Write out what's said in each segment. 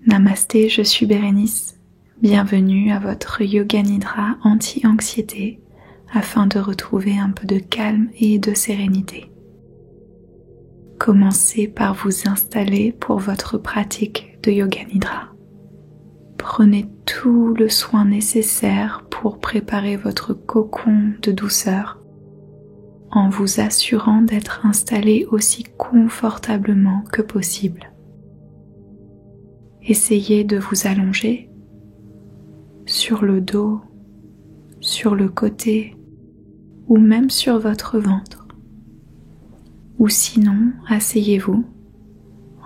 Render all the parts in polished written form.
Namasté, je suis Bérénice. Bienvenue à votre Yoga Nidra anti-anxiété afin de retrouver un peu de calme et de sérénité. Commencez par vous installer pour votre pratique de Yoga Nidra. Prenez tout le soin nécessaire pour préparer votre cocon de douceur en vous assurant d'être installé aussi confortablement que possible. Essayez de vous allonger sur le dos, sur le côté ou même sur votre ventre. Ou sinon, asseyez-vous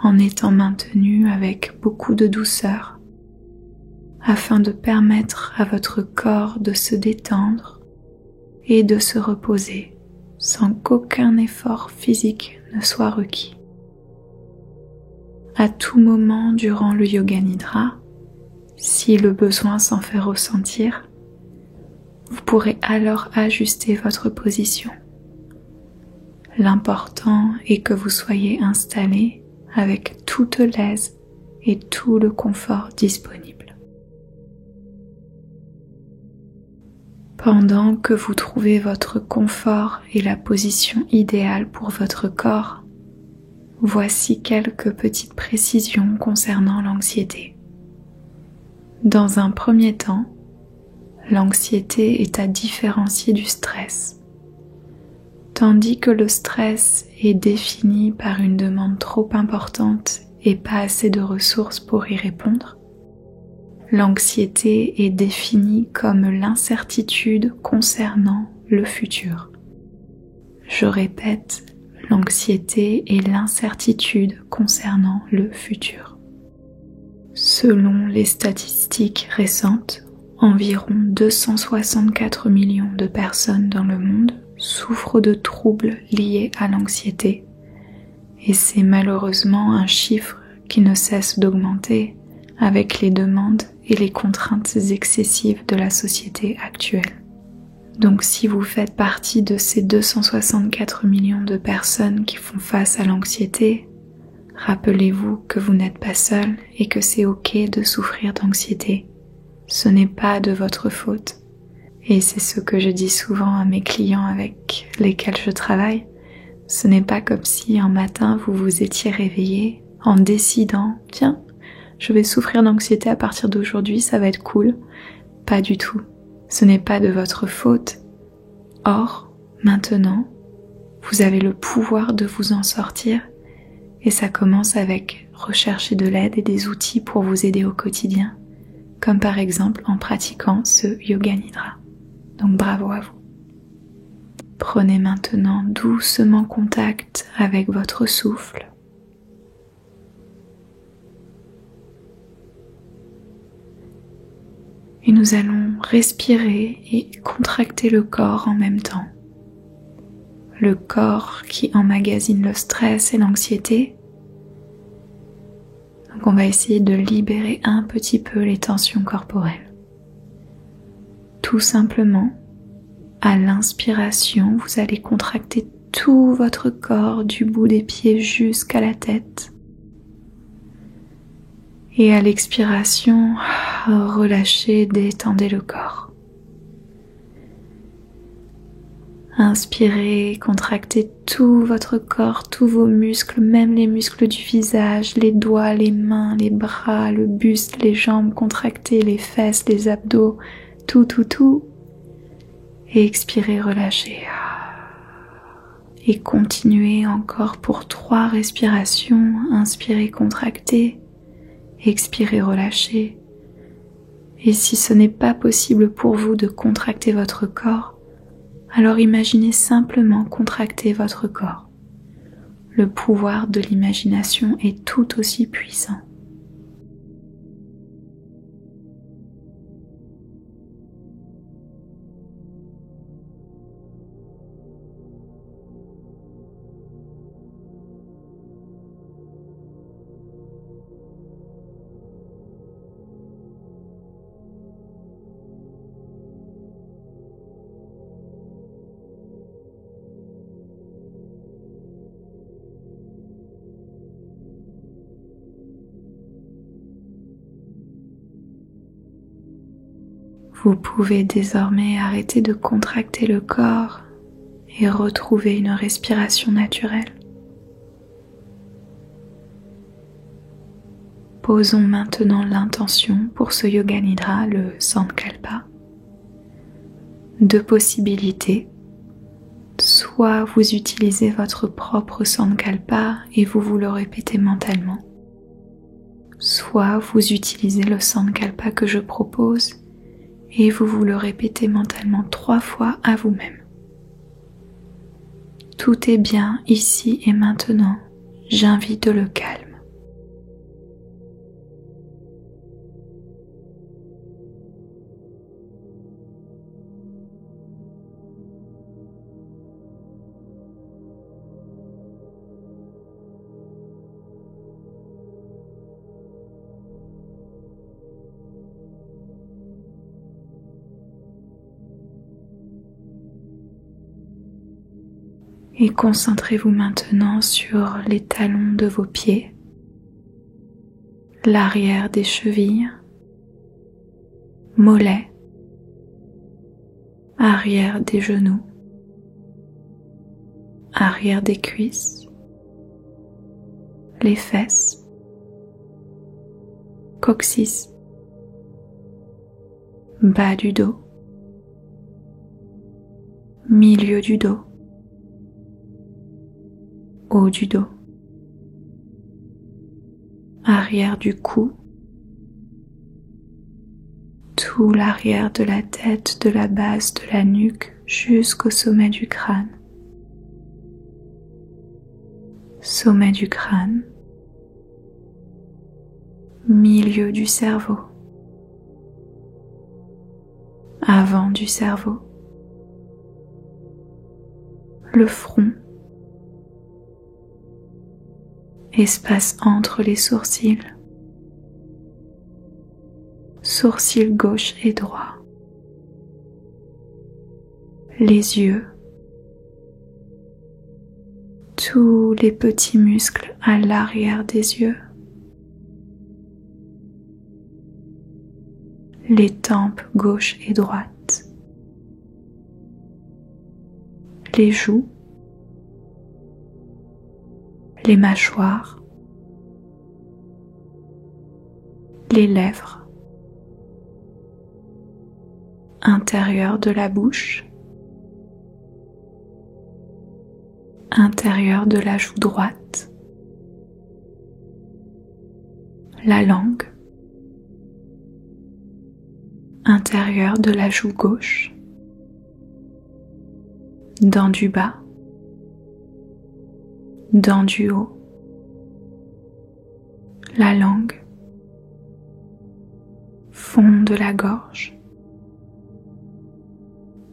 en étant maintenu avec beaucoup de douceur afin de permettre à votre corps de se détendre et de se reposer sans qu'aucun effort physique ne soit requis. À tout moment durant le Yoga Nidra, si le besoin s'en fait ressentir, vous pourrez alors ajuster votre position. L'important est que vous soyez installé avec toute l'aise et tout le confort disponible. Pendant que vous trouvez votre confort et la position idéale pour votre corps, voici quelques petites précisions concernant l'anxiété. Dans un premier temps, l'anxiété est à différencier du stress. Tandis que le stress est défini par une demande trop importante et pas assez de ressources pour y répondre, l'anxiété est définie comme l'incertitude concernant le futur. Je répète, l'anxiété est l'incertitude concernant le futur. Selon les statistiques récentes, environ 264 millions de personnes dans le monde souffrent de troubles liés à l'anxiété et c'est malheureusement un chiffre qui ne cesse d'augmenter avec les demandes et les contraintes excessives de la société actuelle. Donc si vous faites partie de ces 264 millions de personnes qui font face à l'anxiété, rappelez-vous que vous n'êtes pas seul et que c'est ok de souffrir d'anxiété. Ce n'est pas de votre faute. Et c'est ce que je dis souvent à mes clients avec lesquels je travaille. Ce n'est pas comme si un matin vous vous étiez réveillé en décidant « Tiens, je vais souffrir d'anxiété à partir d'aujourd'hui, ça va être cool ». Pas du tout. Ce n'est pas de votre faute. Or, maintenant, vous avez le pouvoir de vous en sortir et ça commence avec rechercher de l'aide et des outils pour vous aider au quotidien, comme par exemple en pratiquant ce Yoga Nidra. Donc bravo à vous. Prenez maintenant doucement contact avec votre souffle. Et nous allons respirer et contracter le corps en même temps. Le corps qui emmagasine le stress et l'anxiété. Donc on va essayer de libérer un petit peu les tensions corporelles. Tout simplement, à l'inspiration, vous allez contracter tout votre corps du bout des pieds jusqu'à la tête. Et à l'expiration, relâchez, détendez le corps. Inspirez, contractez tout votre corps, tous vos muscles, même les muscles du visage, les doigts, les mains, les bras, le buste, les jambes, contractez les fesses, les abdos, tout. Et expirez, relâchez. Et continuez encore pour 3 respirations. Inspirez, contractez. Expirez, relâchez. Et si ce n'est pas possible pour vous de contracter votre corps, alors imaginez simplement contracter votre corps. Le pouvoir de l'imagination est tout aussi puissant. Vous pouvez désormais arrêter de contracter le corps et retrouver une respiration naturelle. Posons maintenant l'intention pour ce Yoga Nidra, le Sankalpa. Deux possibilités. Soit vous utilisez votre propre Sankalpa et vous le répétez mentalement. Soit vous utilisez le Sankalpa que je propose et vous le répétez mentalement 3 fois à vous-même. Tout est bien ici et maintenant. J'invite le calme. Et concentrez-vous maintenant sur les talons de vos pieds, l'arrière des chevilles, mollets, arrière des genoux, arrière des cuisses, les fesses, coccyx, bas du dos, milieu du dos, haut du dos, arrière du cou, tout l'arrière de la tête, de la base de la nuque jusqu'au sommet du crâne. Sommet du crâne, milieu du cerveau, avant du cerveau, le front, espace entre les sourcils, sourcils gauche et droit, les yeux, tous les petits muscles à l'arrière des yeux, les tempes gauche et droite, les joues, les mâchoires, les lèvres, intérieur de la bouche, intérieur de la joue droite, la langue, intérieur de la joue gauche, dents du bas, dents du haut, la langue, fond de la gorge,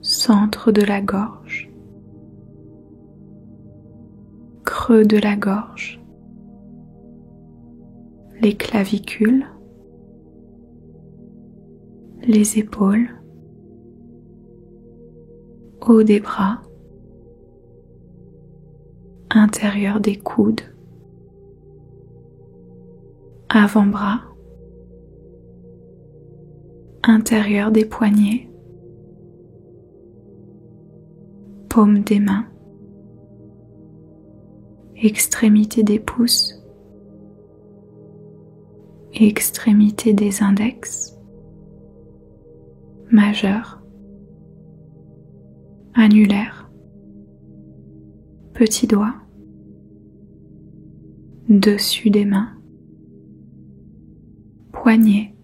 centre de la gorge, creux de la gorge, les clavicules, les épaules, haut des bras, intérieur des coudes, avant-bras, intérieur des poignets, paume des mains, extrémité des pouces, extrémité des index, majeur, annulaire, petit doigt, dessus des mains, poignet,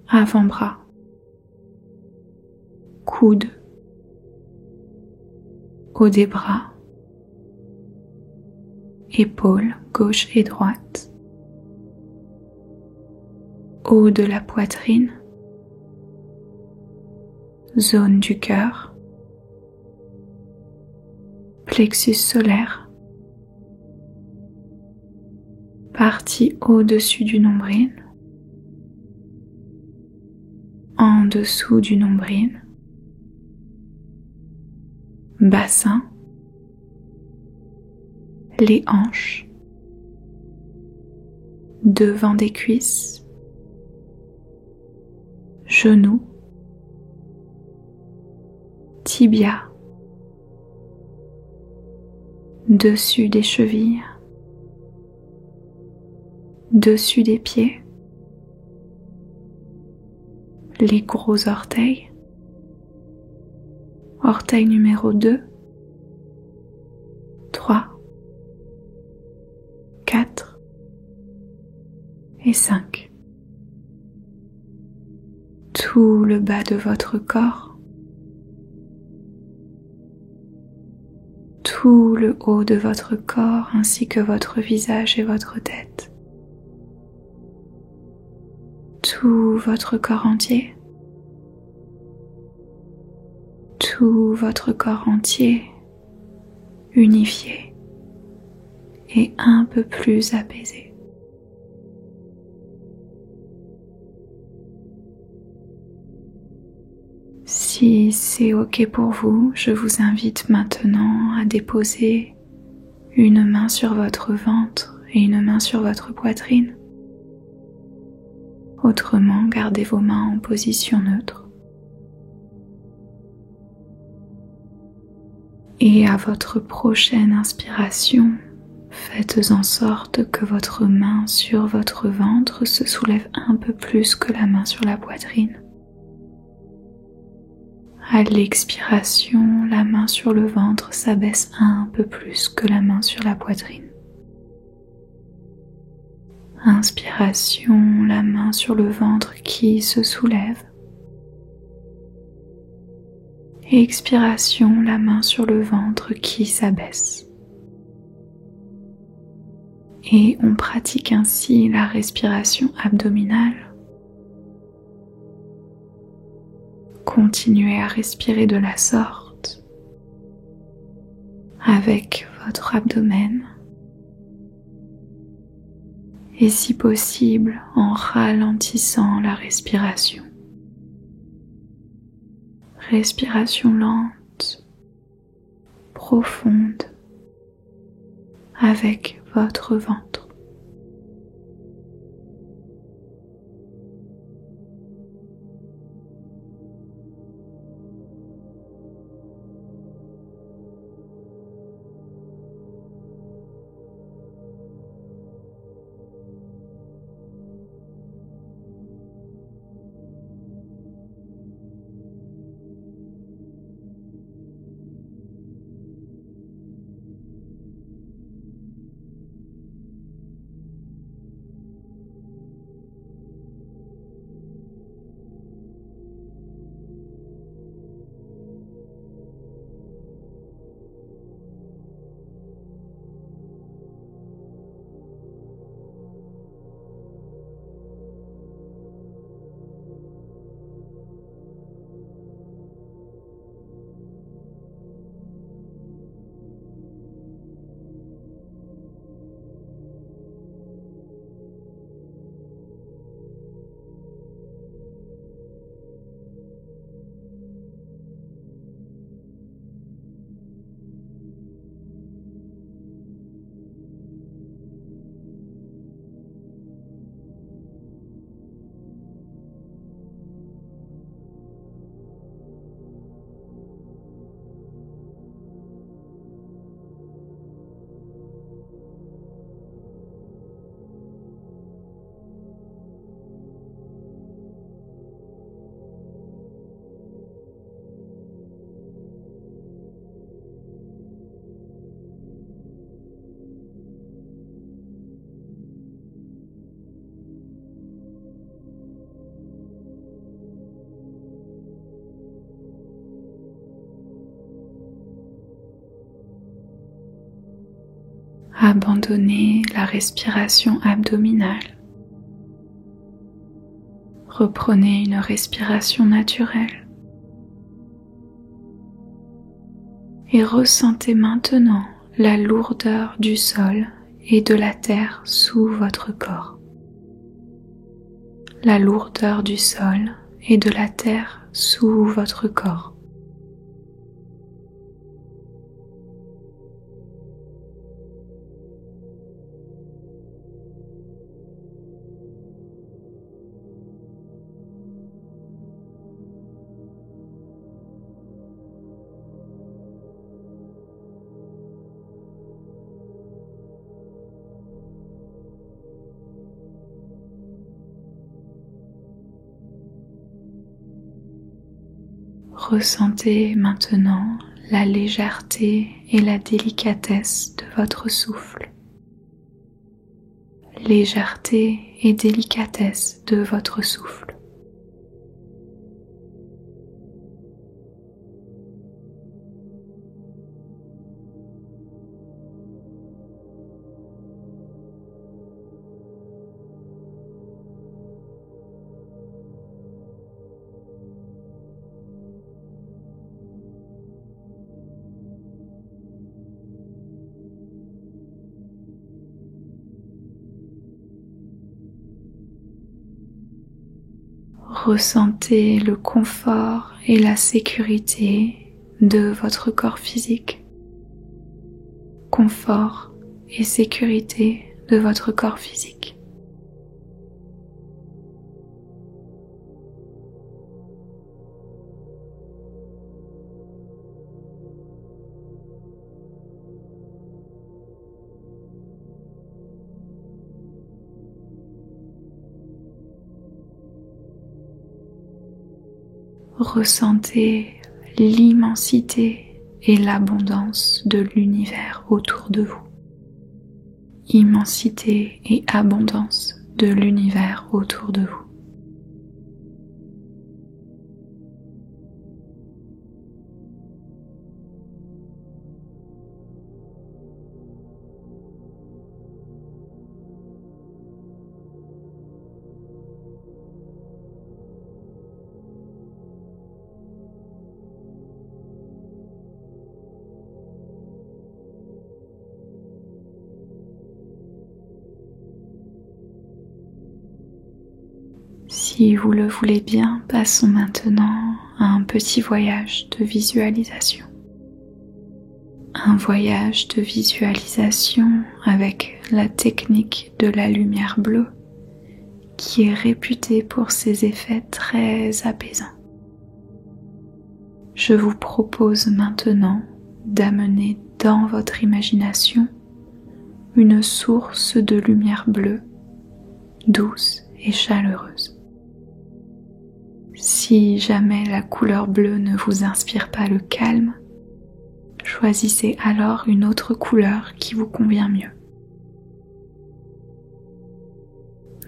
avant-bras, coude, haut des bras, épaules gauche et droite, haut de la poitrine, zone du cœur, plexus solaire, partie au-dessus du nombril, en dessous du nombril, bassin, les hanches, devant des cuisses, genou, tibia, dessus des chevilles, dessus des pieds, les gros orteils, orteil numéro 2, 3, 4 et 5. Tout le bas de votre corps, tout le haut de votre corps ainsi que votre visage et votre tête, tout votre corps entier, tout votre corps entier unifié et un peu plus apaisé. Si c'est OK pour vous, je vous invite maintenant à déposer une main sur votre ventre et une main sur votre poitrine. Autrement, gardez vos mains en position neutre. Et à votre prochaine inspiration, faites en sorte que votre main sur votre ventre se soulève un peu plus que la main sur la poitrine. À l'expiration, la main sur le ventre s'abaisse un peu plus que la main sur la poitrine. Inspiration, la main sur le ventre qui se soulève. Expiration, la main sur le ventre qui s'abaisse. Et on pratique ainsi la respiration abdominale. Continuez à respirer de la sorte avec votre abdomen et si possible en ralentissant la respiration. Respiration lente, profonde avec votre ventre. Abandonnez la respiration abdominale. Reprenez une respiration naturelle. Et ressentez maintenant la lourdeur du sol et de la terre sous votre corps. La lourdeur du sol et de la terre sous votre corps. Ressentez maintenant la légèreté et la délicatesse de votre souffle. Légèreté et délicatesse de votre souffle. Ressentez le confort et la sécurité de votre corps physique. Confort et sécurité de votre corps physique. Ressentez l'immensité et l'abondance de l'univers autour de vous. Immensité et abondance de l'univers autour de vous. Si vous le voulez bien, passons maintenant à un petit voyage de visualisation. Un voyage de visualisation avec la technique de la lumière bleue qui est réputée pour ses effets très apaisants. Je vous propose maintenant d'amener dans votre imagination une source de lumière bleue, douce et chaleureuse. Si jamais la couleur bleue ne vous inspire pas le calme, choisissez alors une autre couleur qui vous convient mieux.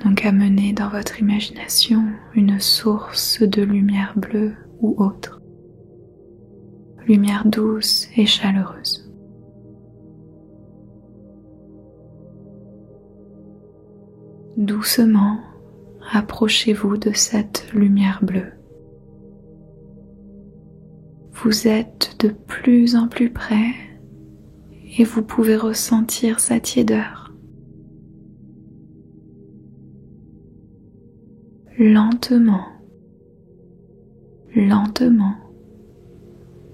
Donc amenez dans votre imagination une source de lumière bleue ou autre. Lumière douce et chaleureuse. Doucement, approchez-vous de cette lumière bleue. Vous êtes de plus en plus près et vous pouvez ressentir sa tiédeur. Lentement, lentement,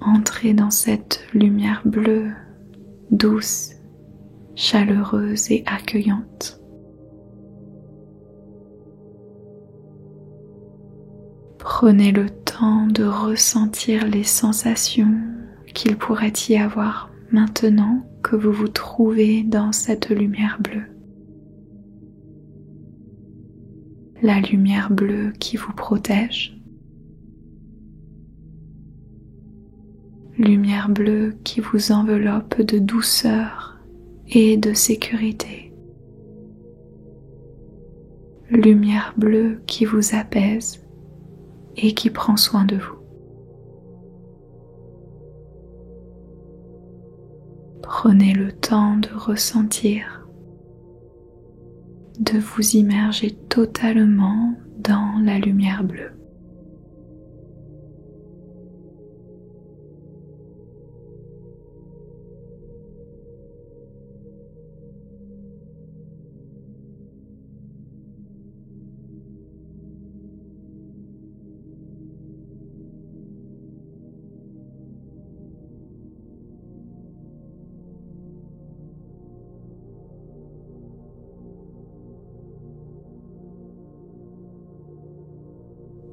entrez dans cette lumière bleue, douce, chaleureuse et accueillante. Prenez le temps de ressentir les sensations qu'il pourrait y avoir maintenant que vous vous trouvez dans cette lumière bleue. La lumière bleue qui vous protège. Lumière bleue qui vous enveloppe de douceur et de sécurité. Lumière bleue qui vous apaise et qui prend soin de vous. Prenez le temps de ressentir, de vous immerger totalement dans la lumière bleue.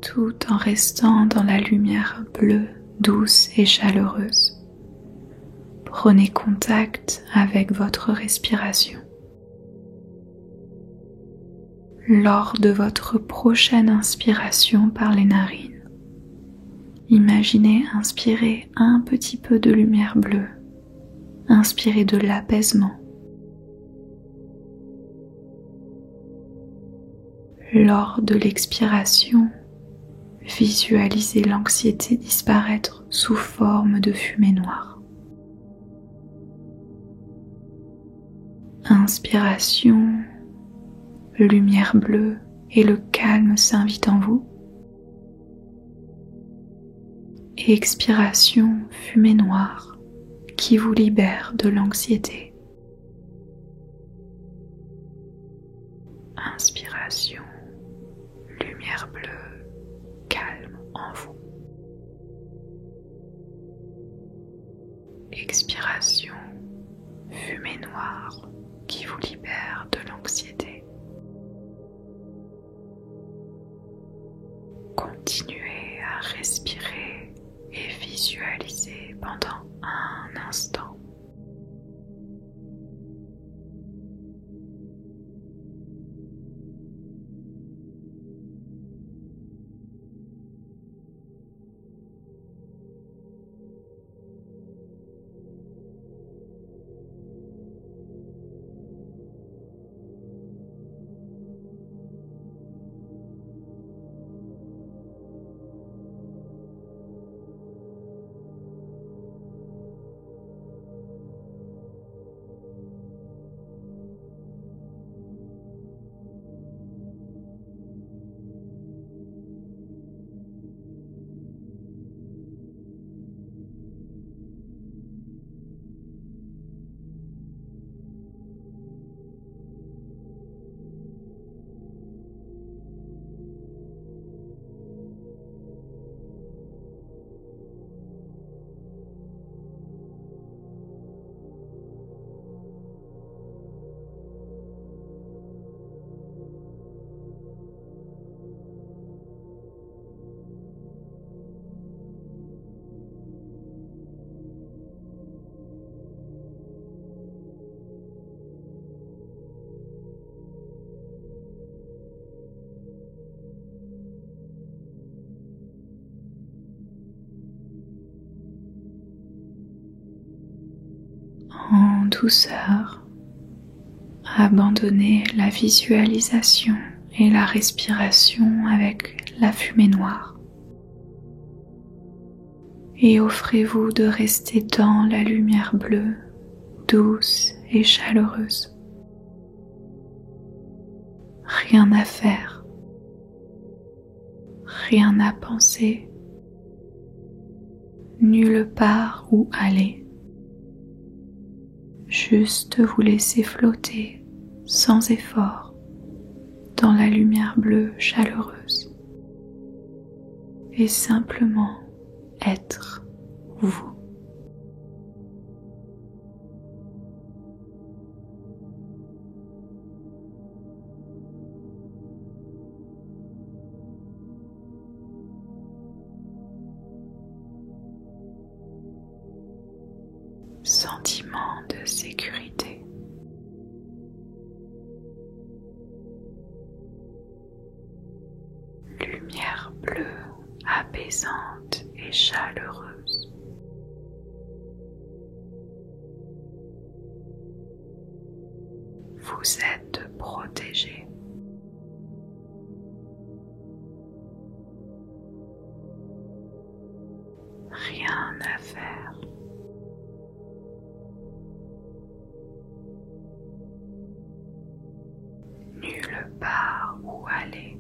Tout en restant dans la lumière bleue, douce et chaleureuse. Prenez contact avec votre respiration. Lors de votre prochaine inspiration par les narines, Imaginez inspirer un petit peu de lumière bleue, inspirez de l'apaisement. Lors de l'expiration, visualisez l'anxiété disparaître sous forme de fumée noire. Inspiration, lumière bleue et le calme s'invitent en vous. Expiration, fumée noire qui vous libère de l'anxiété. Inspiration, lumière bleue, calme en vous. Expiration, fumée noire qui vous libère de l'anxiété. Continuez à respirer et visualiser pendant un instant. En douceur, abandonnez la visualisation et la respiration avec la fumée noire et offrez-vous de rester dans la lumière bleue, douce et chaleureuse. Rien à faire, rien à penser, nulle part où aller. Juste vous laisser flotter sans effort dans la lumière bleue chaleureuse et simplement être vous. Sentiment de sécurité. Lumière bleue apaisante et chaleureuse. Vous êtes protégé. Rien à faire. Nulle part où aller.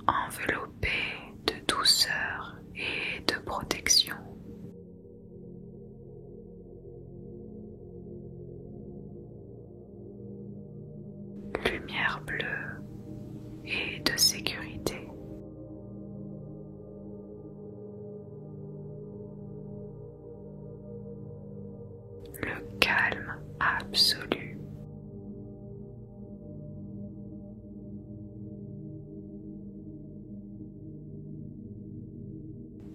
Enveloppé de douceur et de protection. Lumière bleue et de sécurité. Le calme absolu.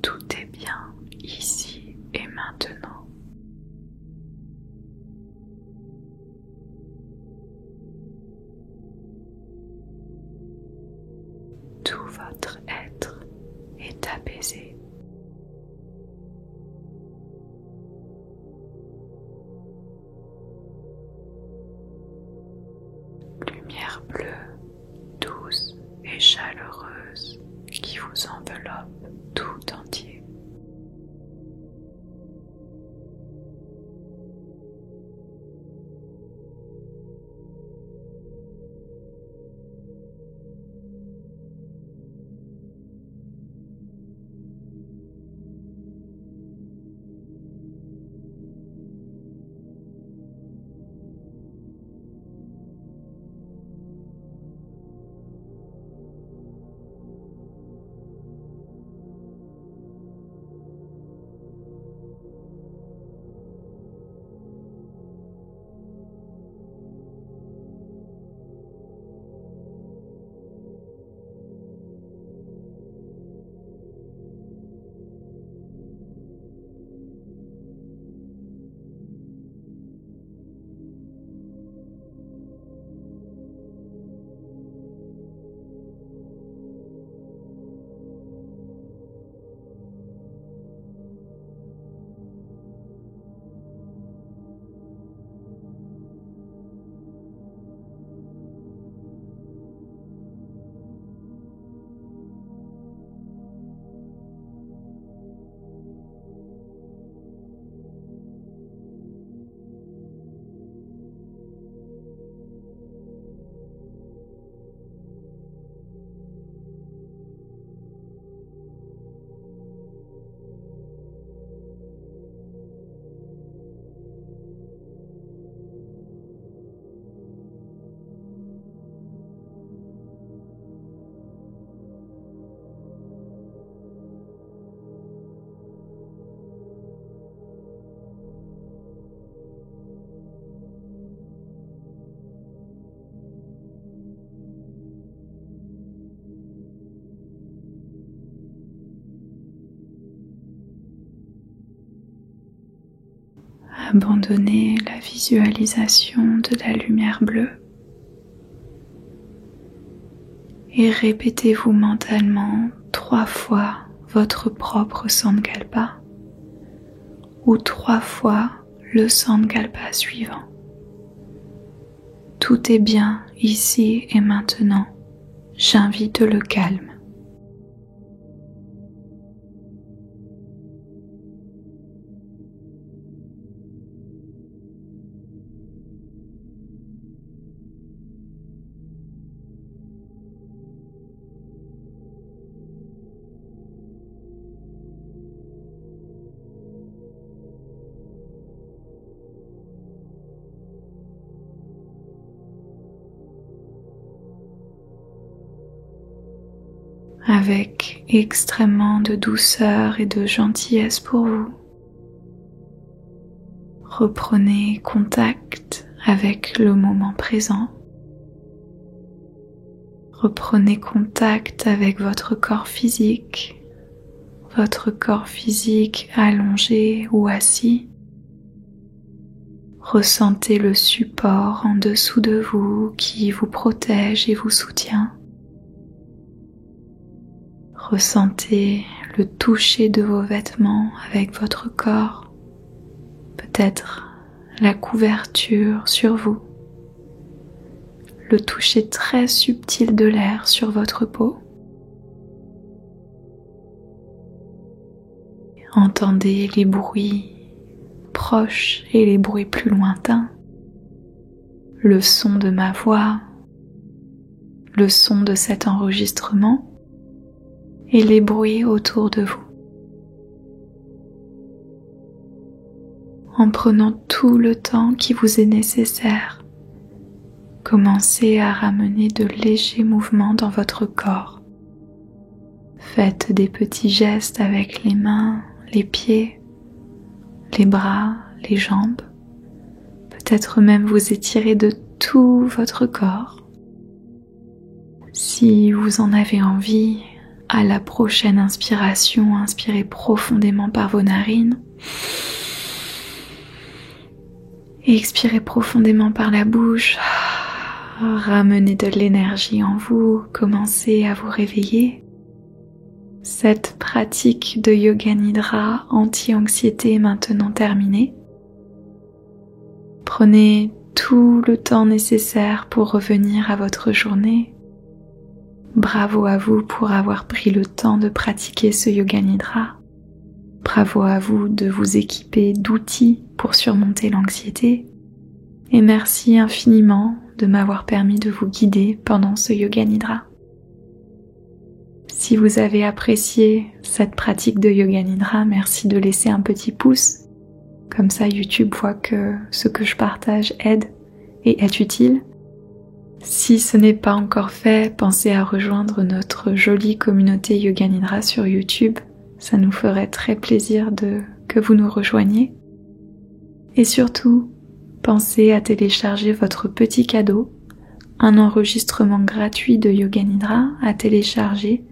Tout est bien ici et maintenant. votre être est apaisé. Lumière bleue, douce et chaleureuse qui vous enveloppe tout entier. Abandonnez la visualisation de la lumière bleue et répétez-vous mentalement 3 fois votre propre Sankalpa ou 3 fois le Sankalpa suivant. Tout est bien ici et maintenant, j'invite le calme. Avec extrêmement de douceur et de gentillesse pour vous. Reprenez contact avec le moment présent. Reprenez contact avec votre corps physique allongé ou assis. Ressentez le support en dessous de vous qui vous protège et vous soutient. Ressentez le toucher de vos vêtements avec votre corps, peut-être la couverture sur vous, le toucher très subtil de l'air sur votre peau. Entendez les bruits proches et les bruits plus lointains, le son de ma voix, le son de cet enregistrement et les bruits autour de vous. En prenant tout le temps qui vous est nécessaire, commencez à ramener de légers mouvements dans votre corps. Faites des petits gestes avec les mains, les pieds, les bras, les jambes. Peut-être même vous étirez de tout votre corps. Si vous en avez envie, à la prochaine inspiration, inspirez profondément par vos narines et expirez profondément par la bouche. Ramenez de l'énergie en vous, commencez à vous réveiller. Cette pratique de Yoga Nidra anti-anxiété est maintenant terminée. Prenez tout le temps nécessaire pour revenir à votre journée. Bravo à vous pour avoir pris le temps de pratiquer ce Yoga Nidra. Bravo à vous de vous équiper d'outils pour surmonter l'anxiété. Et merci infiniment de m'avoir permis de vous guider pendant ce Yoga Nidra. Si vous avez apprécié cette pratique de Yoga Nidra, merci de laisser un petit pouce. Comme ça, YouTube voit que ce que je partage aide et est utile. Si ce n'est pas encore fait, pensez à rejoindre notre jolie communauté Yoga Nidra sur YouTube. Ça nous ferait très plaisir que vous nous rejoigniez. Et surtout, pensez à télécharger votre petit cadeau, un enregistrement gratuit de Yoga Nidra à télécharger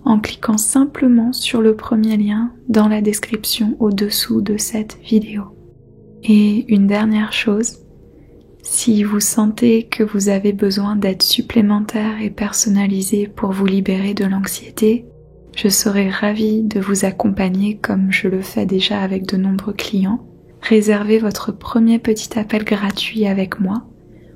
en cliquant simplement sur le premier lien dans la description au-dessous de cette vidéo. Et une dernière chose, si vous sentez que vous avez besoin d'aide supplémentaire et personnalisée pour vous libérer de l'anxiété, je serai ravie de vous accompagner comme je le fais déjà avec de nombreux clients. Réservez votre premier petit appel gratuit avec moi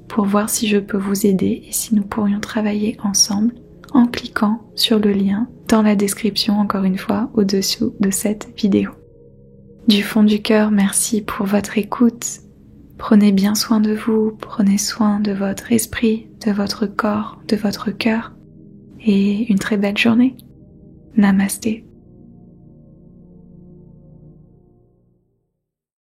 pour voir si je peux vous aider et si nous pourrions travailler ensemble en cliquant sur le lien dans la description, encore une fois, au-dessous de cette vidéo. Du fond du cœur, merci pour votre écoute. Prenez bien soin de vous, prenez soin de votre esprit, de votre corps, de votre cœur et une très belle journée. Namasté.